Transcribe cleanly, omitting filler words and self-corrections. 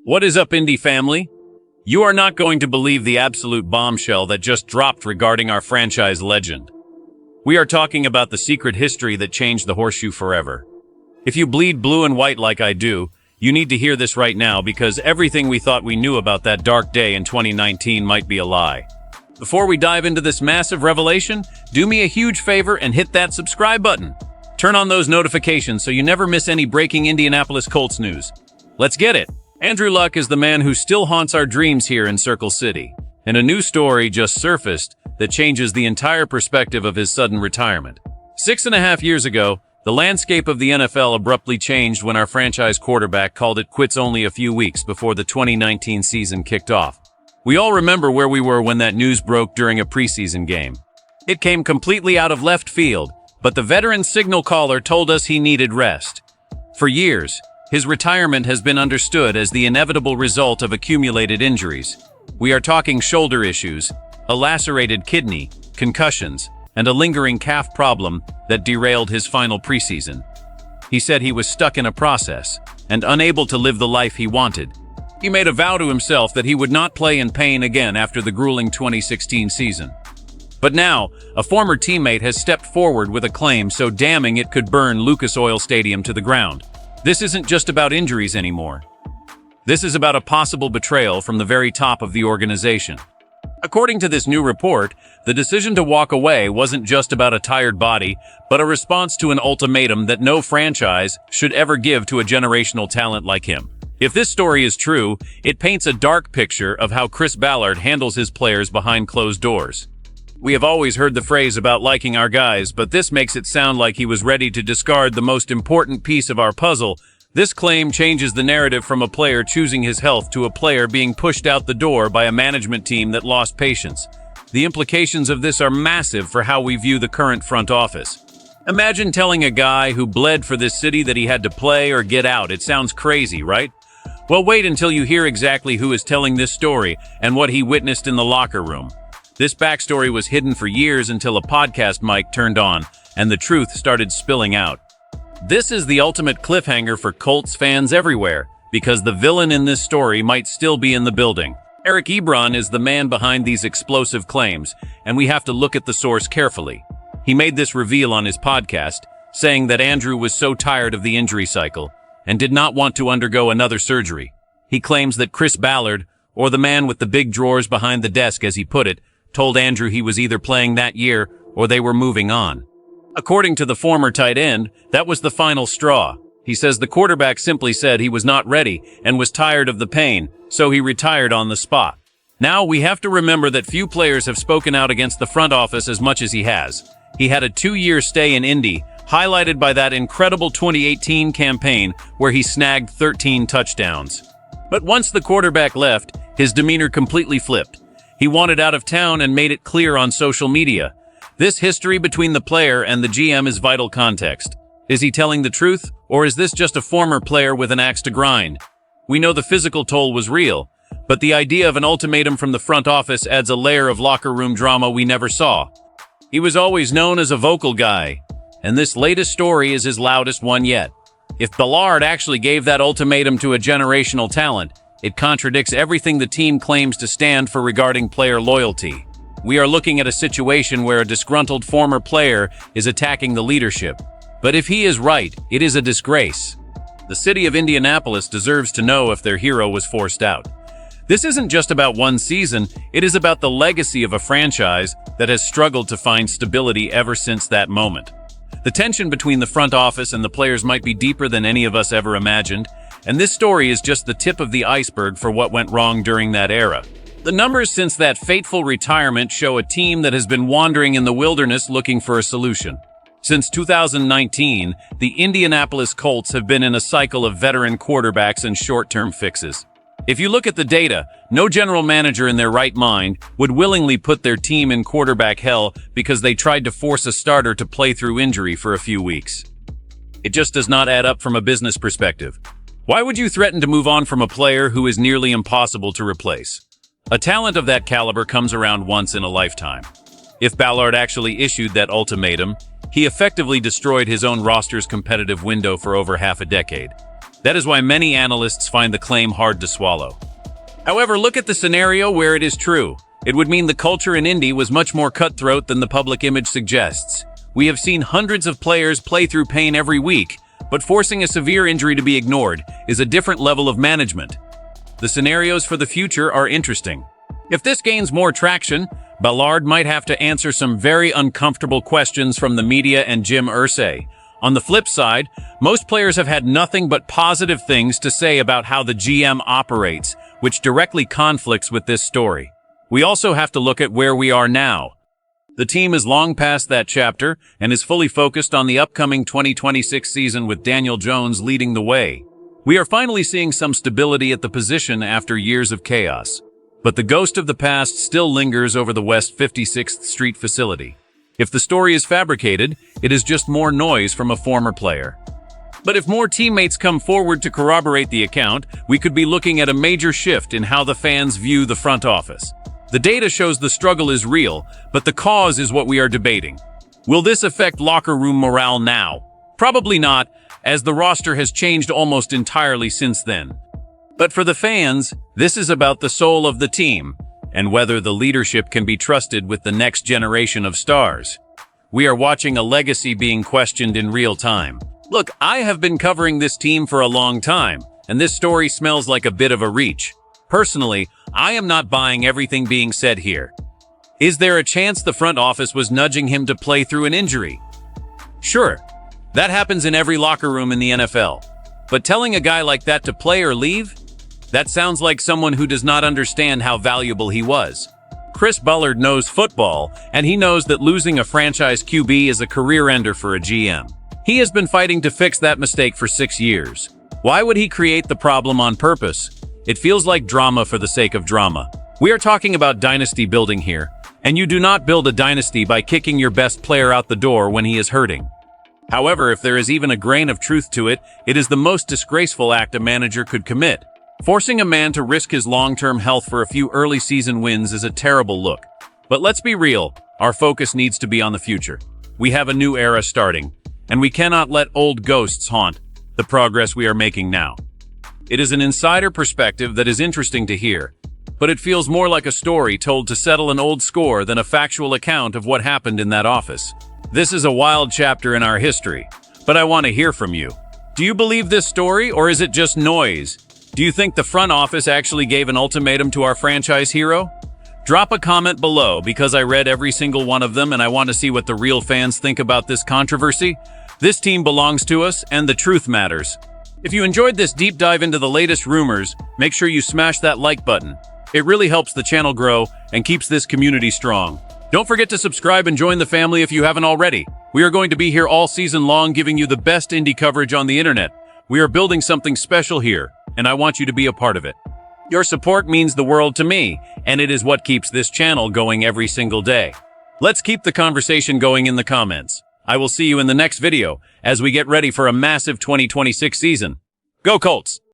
What is up, Indy family? You are not going to believe the absolute bombshell that just dropped regarding our franchise legend. We are talking about the secret history that changed the Horseshoe forever. If you bleed blue and white like I do, you need to hear this right now because everything we thought we knew about that dark day in 2019 might be a lie. Before we dive into this massive revelation, do me a huge favor and hit that subscribe button. Turn on those notifications so you never miss any breaking Indianapolis Colts news. Let's get it! Andrew Luck is the man who still haunts our dreams here in Circle City, and a new story just surfaced that changes the entire perspective of his sudden retirement. 6.5 years ago, the landscape of the NFL abruptly changed when our franchise quarterback called it quits only a few weeks before the 2019 season kicked off. We all remember where we were when that news broke during a preseason game. It came completely out of left field, but the veteran signal caller told us he needed rest. For years, his retirement has been understood as the inevitable result of accumulated injuries. We are talking shoulder issues, a lacerated kidney, concussions, and a lingering calf problem that derailed his final preseason. He said he was stuck in a process and unable to live the life he wanted. He made a vow to himself that he would not play in pain again after the grueling 2016 season. But now, a former teammate has stepped forward with a claim so damning it could burn Lucas Oil Stadium to the ground. This isn't just about injuries anymore. This is about a possible betrayal from the very top of the organization. According to this new report, the decision to walk away wasn't just about a tired body, but a response to an ultimatum that no franchise should ever give to a generational talent like him. If this story is true, it paints a dark picture of how Chris Ballard handles his players behind closed doors. We have always heard the phrase about liking our guys, but this makes it sound like he was ready to discard the most important piece of our puzzle. This claim changes the narrative from a player choosing his health to a player being pushed out the door by a management team that lost patience. The implications of this are massive for how we view the current front office. Imagine telling a guy who bled for this city that he had to play or get out. It sounds crazy, right? Well, wait until you hear exactly who is telling this story and what he witnessed in the locker room. This backstory was hidden for years until a podcast mic turned on and the truth started spilling out. This is the ultimate cliffhanger for Colts fans everywhere, because the villain in this story might still be in the building. Eric Ebron is the man behind these explosive claims, and we have to look at the source carefully. He made this reveal on his podcast, saying that Andrew was so tired of the injury cycle and did not want to undergo another surgery. He claims that Chris Ballard, or the man with the big drawers behind the desk as he put it, told Andrew he was either playing that year or they were moving on. According to the former tight end, that was the final straw. He says the quarterback simply said he was not ready and was tired of the pain, so he retired on the spot. Now, we have to remember that few players have spoken out against the front office as much as he has. He had a 2-year stay in Indy, highlighted by that incredible 2018 campaign where he snagged 13 touchdowns. But once the quarterback left, his demeanor completely flipped. He wanted out of town and made it clear on social media. This history between the player and the GM is vital context. Is he telling the truth, or is this just a former player with an axe to grind? We know the physical toll was real, but the idea of an ultimatum from the front office adds a layer of locker room drama we never saw. He was always known as a vocal guy, and this latest story is his loudest one yet. If Ballard actually gave that ultimatum to a generational talent, it contradicts everything the team claims to stand for regarding player loyalty. We are looking at a situation where a disgruntled former player is attacking the leadership. But if he is right, it is a disgrace. The city of Indianapolis deserves to know if their hero was forced out. This isn't just about one season, it is about the legacy of a franchise that has struggled to find stability ever since that moment. The tension between the front office and the players might be deeper than any of us ever imagined, and this story is just the tip of the iceberg for what went wrong during that era. The numbers since that fateful retirement show a team that has been wandering in the wilderness looking for a solution. Since 2019, the Indianapolis Colts have been in a cycle of veteran quarterbacks and short-term fixes. If you look at the data, no general manager in their right mind would willingly put their team in quarterback hell because they tried to force a starter to play through injury for a few weeks. It just does not add up from a business perspective. Why would you threaten to move on from a player who is nearly impossible to replace? A talent of that caliber comes around once in a lifetime. If Ballard actually issued that ultimatum, he effectively destroyed his own roster's competitive window for over half a decade. That is why many analysts find the claim hard to swallow. However, look at the scenario where it is true. It would mean the culture in Indy was much more cutthroat than the public image suggests. We have seen hundreds of players play through pain every week, but forcing a severe injury to be ignored is a different level of management. The scenarios for the future are interesting. If this gains more traction, Ballard might have to answer some very uncomfortable questions from the media and Jim Irsay. On the flip side, most players have had nothing but positive things to say about how the GM operates, which directly conflicts with this story. We also have to look at where we are now. The team is long past that chapter and is fully focused on the upcoming 2026 season with Daniel Jones leading the way. We are finally seeing some stability at the position after years of chaos. But the ghost of the past still lingers over the West 56th Street facility. If the story is fabricated, it is just more noise from a former player. But if more teammates come forward to corroborate the account, we could be looking at a major shift in how the fans view the front office. The data shows the struggle is real, but the cause is what we are debating. Will this affect locker room morale now? Probably not, as the roster has changed almost entirely since then. But for the fans, this is about the soul of the team, and whether the leadership can be trusted with the next generation of stars. We are watching a legacy being questioned in real time. Look, I have been covering this team for a long time, and this story smells like a bit of a reach. Personally, I am not buying everything being said here. Is there a chance the front office was nudging him to play through an injury? Sure, that happens in every locker room in the NFL. But telling a guy like that to play or leave? That sounds like someone who does not understand how valuable he was. Chris Ballard knows football, and he knows that losing a franchise QB is a career ender for a GM. He has been fighting to fix that mistake for 6 years. Why would he create the problem on purpose? It feels like drama for the sake of drama. We are talking about dynasty building here, and you do not build a dynasty by kicking your best player out the door when he is hurting. However, if there is even a grain of truth to it, it is the most disgraceful act a manager could commit. Forcing a man to risk his long-term health for a few early season wins is a terrible look. But let's be real, our focus needs to be on the future. We have a new era starting, and we cannot let old ghosts haunt the progress we are making now. It is an insider perspective that is interesting to hear, but it feels more like a story told to settle an old score than a factual account of what happened in that office. This is a wild chapter in our history, but I want to hear from you. Do you believe this story, or is it just noise? Do you think the front office actually gave an ultimatum to our franchise hero? Drop a comment below, because I read every single one of them and I want to see what the real fans think about this controversy. This team belongs to us, and the truth matters. If you enjoyed this deep dive into the latest rumors, make sure you smash that like button. It really helps the channel grow and keeps this community strong. Don't forget to subscribe and join the family if you haven't already. We are going to be here all season long giving you the best indie coverage on the internet. We are building something special here, and I want you to be a part of it. Your support means the world to me, and it is what keeps this channel going every single day. Let's keep the conversation going in the comments. I will see you in the next video as we get ready for a massive 2026 season. Go Colts!